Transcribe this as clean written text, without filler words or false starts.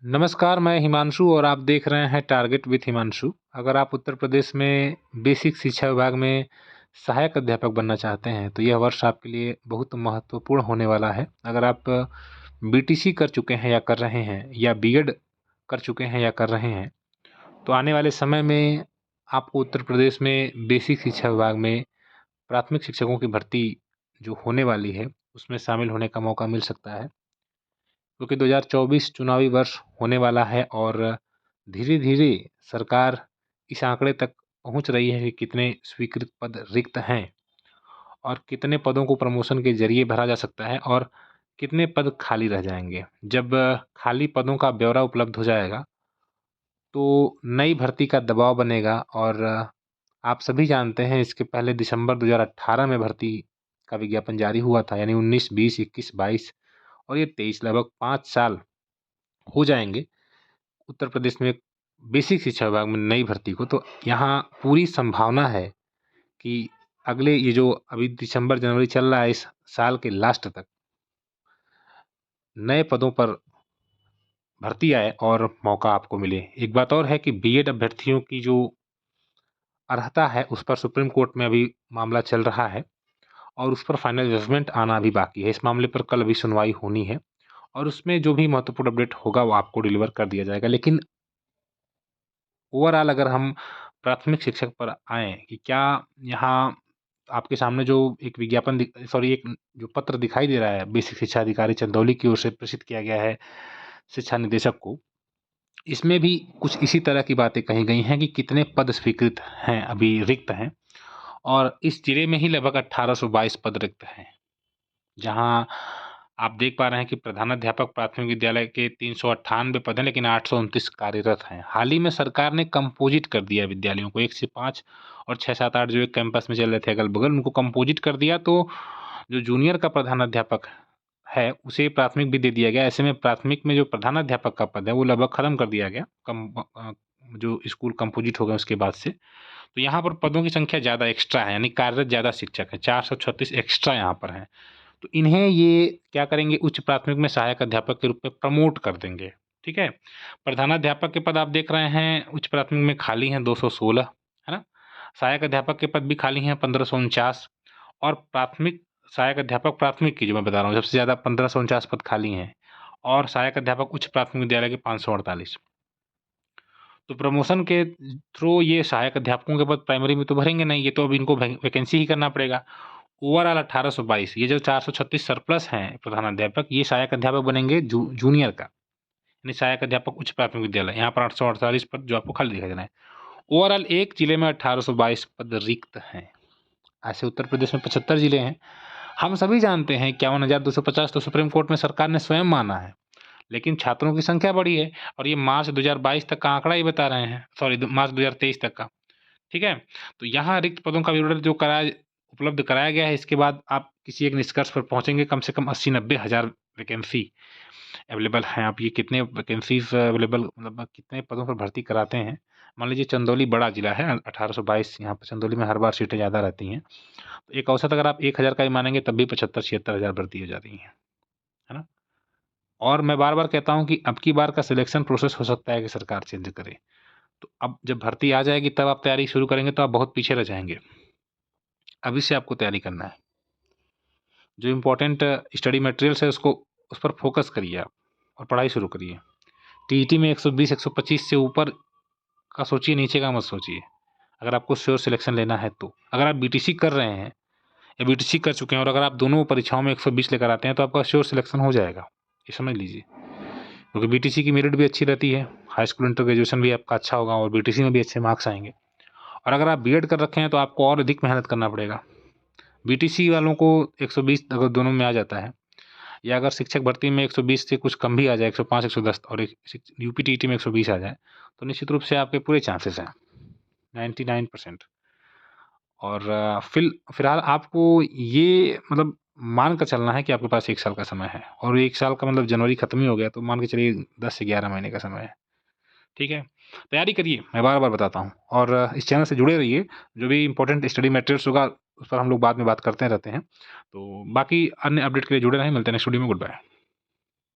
नमस्कार, मैं हिमांशु और आप देख रहे हैं टारगेट विथ हिमांशु। अगर आप उत्तर प्रदेश में बेसिक शिक्षा विभाग में सहायक अध्यापक बनना चाहते हैं, तो यह वर्ष आपके लिए बहुत महत्वपूर्ण होने वाला है। अगर आप बीटीसी कर चुके हैं या कर रहे हैं या बीएड कर चुके हैं या कर रहे हैं, तो आने वाले समय में आपको उत्तर प्रदेश में बेसिक शिक्षा विभाग में प्राथमिक शिक्षकों की भर्ती जो होने वाली है, उसमें शामिल होने का मौका मिल सकता है। क्योंकि 2024 चुनावी वर्ष होने वाला है और धीरे-धीरे सरकार इस आंकड़े तक पहुंच रही है कि कितने स्वीकृत पद रिक्त हैं और कितने पदों को प्रमोशन के ज़रिए भरा जा सकता है और कितने पद खाली रह जाएँगे। जब खाली पदों का ब्यौरा उपलब्ध हो जाएगा, तो नई भर्ती का दबाव बनेगा और आप सभी जानते हैं इसके पहले दिसंबर 2018 में भर्ती का विज्ञापन जारी हुआ था, यानी 19, 20, 21, 22 और ये 23 लगभग 5 साल हो जाएँगे उत्तर प्रदेश में बेसिक शिक्षा विभाग में नई भर्ती को। तो यहाँ पूरी संभावना है कि अगले ये जो अभी दिसंबर जनवरी चल रहा है, इस साल के लास्ट तक नए पदों पर भर्ती आए और मौका आपको मिले। एक बात और है कि बीएड अभ्यर्थियों की जो अर्हता है, उस पर सुप्रीम कोर्ट में अभी मामला चल रहा है और उस पर फाइनल जजमेंट आना अभी बाकी है। इस मामले पर कल अभी सुनवाई होनी है और उसमें जो भी महत्वपूर्ण अपडेट होगा वो आपको डिलीवर कर दिया जाएगा। लेकिन ओवरऑल अगर हम प्राथमिक शिक्षक पर आएँ कि क्या यहाँ आपके सामने जो एक विज्ञापन एक जो पत्र दिखाई दे रहा है बेसिक शिक्षा अधिकारी चंदौली की ओर से प्रेषित किया गया है शिक्षा निदेशक को, इसमें भी कुछ इसी तरह की बातें कही गई हैं कि कितने पद स्वीकृत हैं, अभी रिक्त हैं और इस जिले में ही लगभग 1822 पद रिक्त हैं। जहाँ आप देख पा रहे हैं कि प्रधानाध्यापक प्राथमिक विद्यालय के 398 पद हैं, लेकिन 829 कार्यरत हैं। हाल ही में सरकार ने कंपोजिट कर दिया विद्यालयों को, 1 से 5 और 6, 7, 8 जो एक कैंपस में चल रहे थे अगल-बगल, उनको कंपोजिट कर दिया। तो जो जूनियर का प्रधानाध्यापक है, उसे प्राथमिक भी दे दिया गया। ऐसे में प्राथमिक में जो प्रधानाध्यापक का पद है, वो लगभग खत्म कर दिया गया, जो स्कूल कंपोजिट हो गए उसके बाद से। तो यहाँ पर पदों की संख्या ज़्यादा एक्स्ट्रा है, यानी कार्यरत ज़्यादा शिक्षक है, 436 एक्स्ट्रा यहाँ पर हैं। तो इन्हें ये क्या करेंगे, उच्च प्राथमिक में सहायक अध्यापक के रूप में प्रमोट कर देंगे, ठीक है। प्रधानाध्यापक के पद आप देख रहे हैं उच्च प्राथमिक में खाली हैं 216, है ना। सहायक अध्यापक के पद भी खाली हैं 1549 और प्राथमिक सहायक अध्यापक प्राथमिक की जो मैं बता रहा हूँ सबसे ज़्यादा 1549 पद खाली हैं और सहायक अध्यापक उच्च प्राथमिक विद्यालय के 548। तो प्रमोशन के थ्रू ये सहायक अध्यापकों के पद प्राइमरी में तो भरेंगे नहीं, ये तो अब इनको वैकेंसी ही करना पड़ेगा। ओवरऑल 1822, ये जो 436 सरप्लस हैं प्रधानाध्यापक, ये सहायक अध्यापक बनेंगे जूनियर का, यानी सहायक अध्यापक उच्च प्राथमिक विद्यालय। यहाँ पर 848 पद जो आपको खाली दिखाई दे रहे हैं। ओवरऑल एक जिले में 1822 पद रिक्त हैं। ऐसे उत्तर प्रदेश में 75 जिले हैं। हम सभी जानते हैं 51,250 तो सुप्रीम कोर्ट में सरकार ने स्वयं माना है, लेकिन छात्रों की संख्या बढ़ी है और ये मार्च 2022 तक का आंकड़ा ही बता रहे हैं, मार्च 2023 तक का, ठीक है। तो यहाँ रिक्त पदों का विवरण जो उपलब्ध कराया गया है, इसके बाद आप किसी एक निष्कर्ष पर पहुंचेंगे। कम से कम 80-90 हज़ार वैकेंसी अवेलेबल हैं। आप ये कितने वैकेंसीज अवेलेबल, मतलब कितने पदों पर भर्ती कराते हैं। मान लीजिए चंदौली बड़ा जिला है, 1822, यहाँ पर चंदौली में हर बार सीटें ज़्यादा रहती हैं। तो एक औसत अगर आप 1000 का ही मानेंगे, तब भी 75-76 हज़ार भर्ती हो जाती हैं, है ना। और मैं बार बार कहता हूँ कि अब की बार का सिलेक्शन प्रोसेस हो सकता है कि सरकार चेंज करे। तो अब जब भर्ती आ जाएगी तब आप तैयारी शुरू करेंगे तो आप बहुत पीछे रह जाएंगे। अभी से आपको तैयारी करना है। जो इम्पोर्टेंट स्टडी मटेरियल्स है उसको उस पर फोकस करिए आप और पढ़ाई शुरू करिए। टीईटी में 120 125 से ऊपर का सोचिए, नीचे का मत सोचिए, अगर आपको श्योर सिलेक्शन लेना है तो। अगर आप बीटीसी कर रहे हैं या बीटीसी कर चुके हैं और अगर आप दोनों परीक्षाओं में 120 लेकर आते हैं तो आपका श्योर सिलेक्शन हो जाएगा, ये समझ लीजिए। क्योंकि बीटीसी की मेरिट भी अच्छी रहती है, हाई स्कूल इंटर ग्रेजुएशन भी आपका अच्छा होगा और बीटीसी में भी अच्छे मार्क्स आएंगे। और अगर आप बीएड कर रखे हैं तो आपको और अधिक मेहनत करना पड़ेगा। बीटीसी वालों को 120 अगर दोनों में आ जाता है, या अगर शिक्षक भर्ती में 120 से कुछ कम भी आ जाए, 105 110 और एक यूपीटीटी में 120 आ जाए, तो निश्चित रूप से आपके पूरे चांसेस हैं 99%। और फिलहाल आपको ये मतलब मान कर चलना है कि आपके पास 1 साल का समय है और 1 साल का मतलब जनवरी खत्म ही हो गया, तो मान के चलिए 10 से 11 महीने का समय है, ठीक है। तैयारी करिए, मैं बार बार बताता हूँ और इस चैनल से जुड़े रहिए। जो भी इंपॉर्टेंट स्टडी मटेरियल्स होगा उस पर हम लोग बाद में बात करते रहते हैं। तो बाकी अन्य अपडेट के लिए जुड़े रहें। मिलते हैं नेक्स्ट वीडियो में। Good bye.